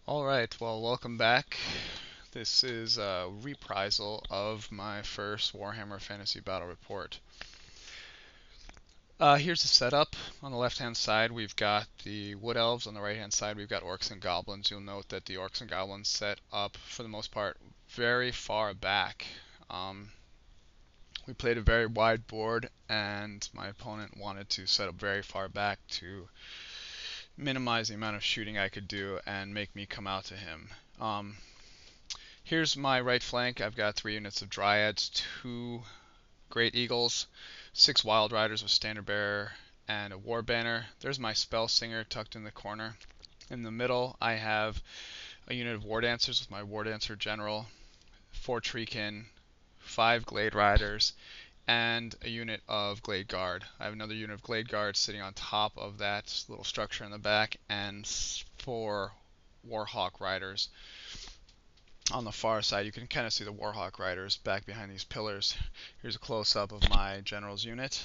Alright, well, welcome back. This is a reprisal of my first Warhammer Fantasy Battle Report. Here's the setup. On the left-hand side, we've got the Wood Elves. On the right-hand side, we've got Orcs and Goblins. You'll note that the Orcs and Goblins set up, for the most part, very far back. We played a very wide board, and my opponent wanted to set up very far back to minimize the amount of shooting I could do and make me come out to him. Here's my right flank. I've got 3 units of Dryads, 2 Great Eagles, 6 Wild Riders with Standard Bearer, and a War Banner. There's my Spell Singer tucked in the corner. In the middle, I have a unit of War Dancers with my War Dancer General, 4 Treekin, 5 Glade Riders, and a unit of Glade Guard. I have another unit of Glade Guard sitting on top of that little structure in the back, and 4 Warhawk Riders. On the far side, you can kind of see the Warhawk Riders back behind these pillars. Here's a close-up of my general's unit.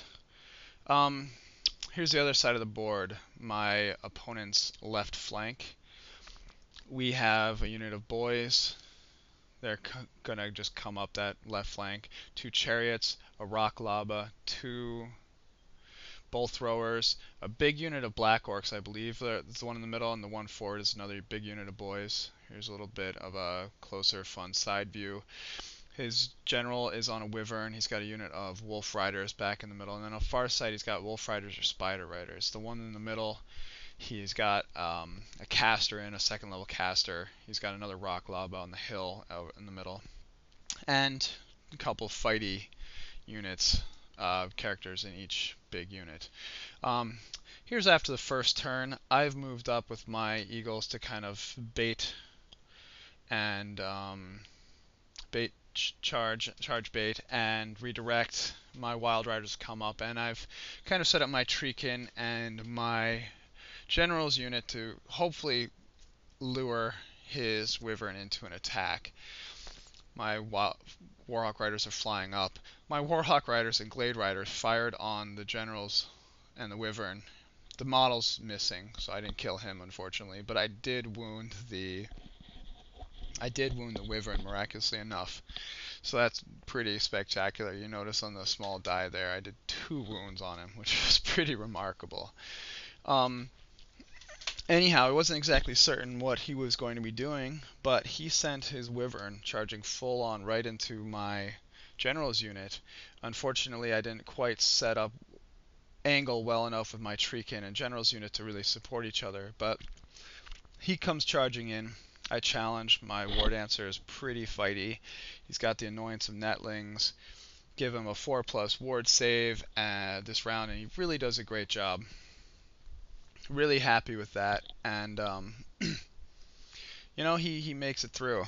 Here's the other side of the board, my opponent's left flank. We have a unit of boys. They're gonna just come up that left flank. 2 chariots, a rock lava, 2 bow throwers, a big unit of black orcs, I believe. There's the one in the middle, and the one forward is another big unit of boys. Here's a little bit of a closer, fun side view. His general is on a wyvern. He's got a unit of wolf riders back in the middle, and then on the far side he's got wolf riders or spider riders. The one in the middle, he's got a caster in, a 2nd level caster. He's got another rock lava on the hill out in the middle, and a couple fighty units, characters in each big unit. Here's after the first turn. I've moved up with my eagles to kind of bait and charge bait and redirect. My wild riders come up, and I've kind of set up my Treekin and my general's unit to hopefully lure his wyvern into an attack. My Warhawk Riders are flying up. My Warhawk Riders and Glade Riders fired on the generals and the wyvern. The model's missing, so I didn't kill him, unfortunately, but I did wound the wyvern miraculously enough. So that's pretty spectacular. You notice on the small die there, I did 2 wounds on him, which was pretty remarkable. Anyhow, I wasn't exactly certain what he was going to be doing, but he sent his wyvern charging full on right into my general's unit. Unfortunately, I didn't quite set up angle well enough with my Treekin and general's unit to really support each other, but he comes charging in. I challenge. My War Dancer is pretty fighty. He's got the annoyance of netlings. Give him a 4+ ward save this round, and he really does a great job. Really happy with that, and he makes it through.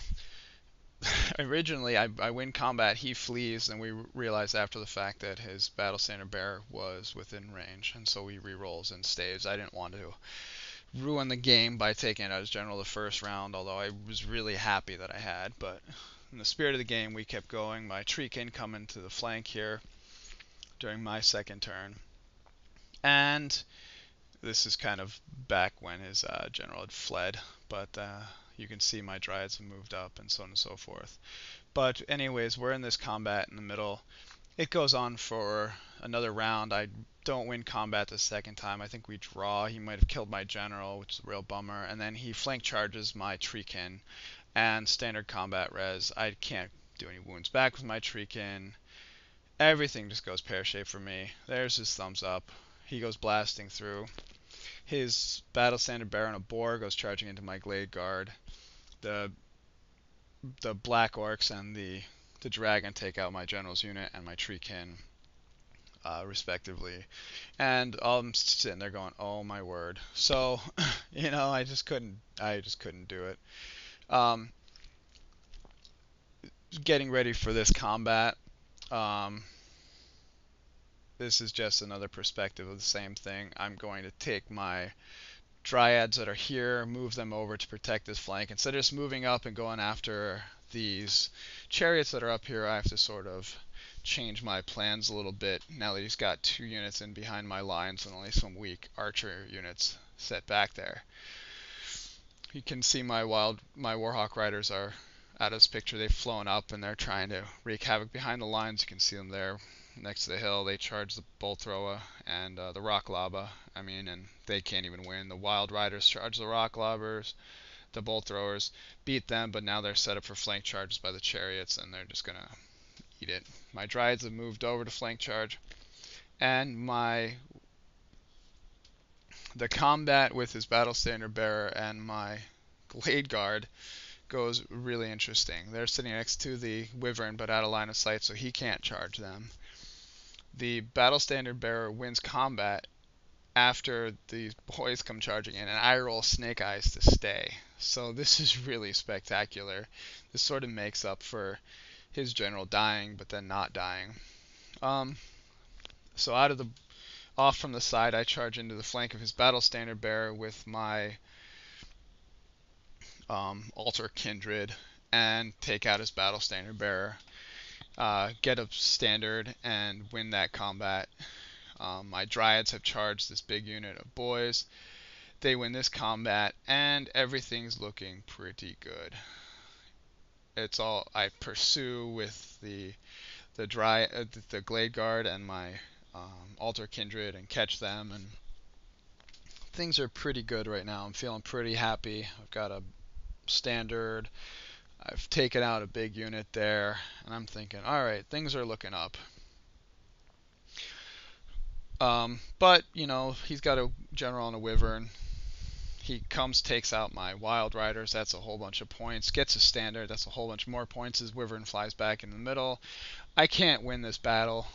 Originally, I win combat, he flees, and we realize after the fact that his Battle Standard Bearer was within range, and so he rerolls and staves. I didn't want to ruin the game by taking it out as general the first round, although I was really happy that I had, but in the spirit of the game, we kept going. My Treekin coming to the flank here during my second turn, and this is kind of back when his general had fled, but you can see my Dryads have moved up and so on and so forth. But anyways, we're in this combat in the middle. It goes on for another round. I don't win combat the second time. I think we draw. He might have killed my general, which is a real bummer. And then he flank charges my Treekin and standard combat res. I can't do any wounds back with my Treekin. Everything just goes pear-shaped for me. There's his thumbs up. He goes blasting through. His Battle Standard Bearer on a boar goes charging into my Glade Guard. The Black Orcs and the Dragon take out my general's unit and my Treekin, respectively. And I'm sitting there going, "Oh my word!" So, I just couldn't do it. Getting ready for this combat. This is just another perspective of the same thing. I'm going to take my Dryads that are here, move them over to protect this flank. Instead of just moving up and going after these chariots that are up here, I have to sort of change my plans a little bit now that he's got 2 units in behind my lines and only some weak archer units set back there. You can see my Warhawk riders are out of this picture. They've flown up and they're trying to wreak havoc behind the lines. You can see them there next to the hill. They charge the bolt thrower and the rock lava. And they can't even win. The wild riders charge the rock lobbers. The bolt throwers beat them, but now they're set up for flank charges by the chariots, and they're just gonna eat it. My dryads have moved over to flank charge, and the combat with his battle standard bearer and my glade guard goes really interesting. They're sitting next to the wyvern, but out of line of sight, so he can't charge them. The battle standard bearer wins combat after these boys come charging in, and I roll snake eyes to stay. So this is really spectacular. This sort of makes up for his general dying, but then not dying. So off from the side, I charge into the flank of his battle standard bearer with my altar kindred and take out his battle standard bearer. Get a standard and win that combat. My dryads have charged this big unit of boys. They win this combat, and everything's looking pretty good. It's all I pursue with the glade guard and my altar kindred and catch them, and things are pretty good right now. I'm feeling pretty happy. I've got a standard. I've taken out a big unit there, and I'm thinking, all right, things are looking up. But, he's got a general and a wyvern. He comes, takes out my wild riders. That's a whole bunch of points. Gets a standard. That's a whole bunch more points. His wyvern flies back in the middle. I can't win this battle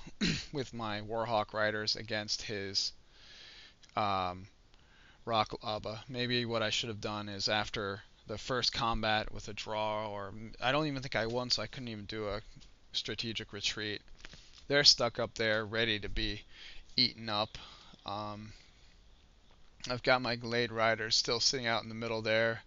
with my warhawk riders against his rock lava. Maybe what I should have done is after the first combat with a draw, or I don't even think I won, so I couldn't even do a strategic retreat. They're stuck up there, ready to be eaten up. I've got my glade riders still sitting out in the middle there.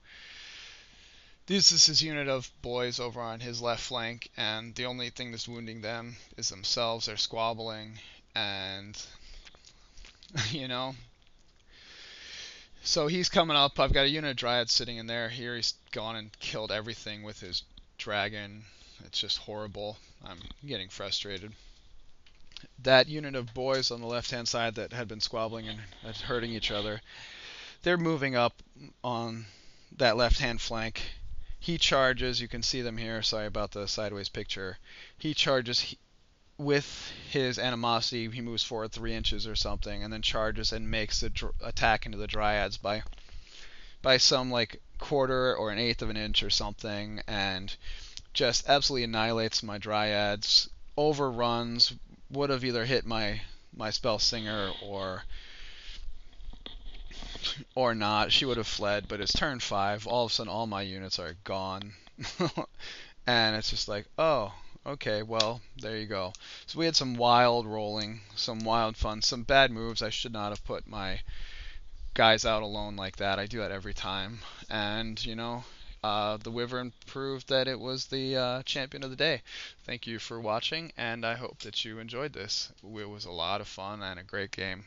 This is his unit of boys over on his left flank, and the only thing that's wounding them is themselves. They're squabbling, and So he's coming up. I've got a unit of dryads sitting in there. Here he's gone and killed everything with his dragon. It's just horrible. I'm getting frustrated. That unit of boys on the left-hand side that had been squabbling and hurting each other, they're moving up on that left-hand flank. He charges. You can see them here. Sorry about the sideways picture. He charges with his animosity. He moves forward 3 inches or something, and then charges and makes the attack into the dryads by some quarter or an eighth of an inch or something, and just absolutely annihilates my dryads. Overruns. Would have either hit my spell singer or not. She would have fled, but it's turn 5. All of a sudden, all my units are gone. And it's just like, oh, okay, well, there you go. So we had some wild rolling, some wild fun, some bad moves. I should not have put my guys out alone like that. I do that every time. And, the wyvern proved that it was the champion of the day. Thank you for watching, and I hope that you enjoyed this. It was a lot of fun and a great game.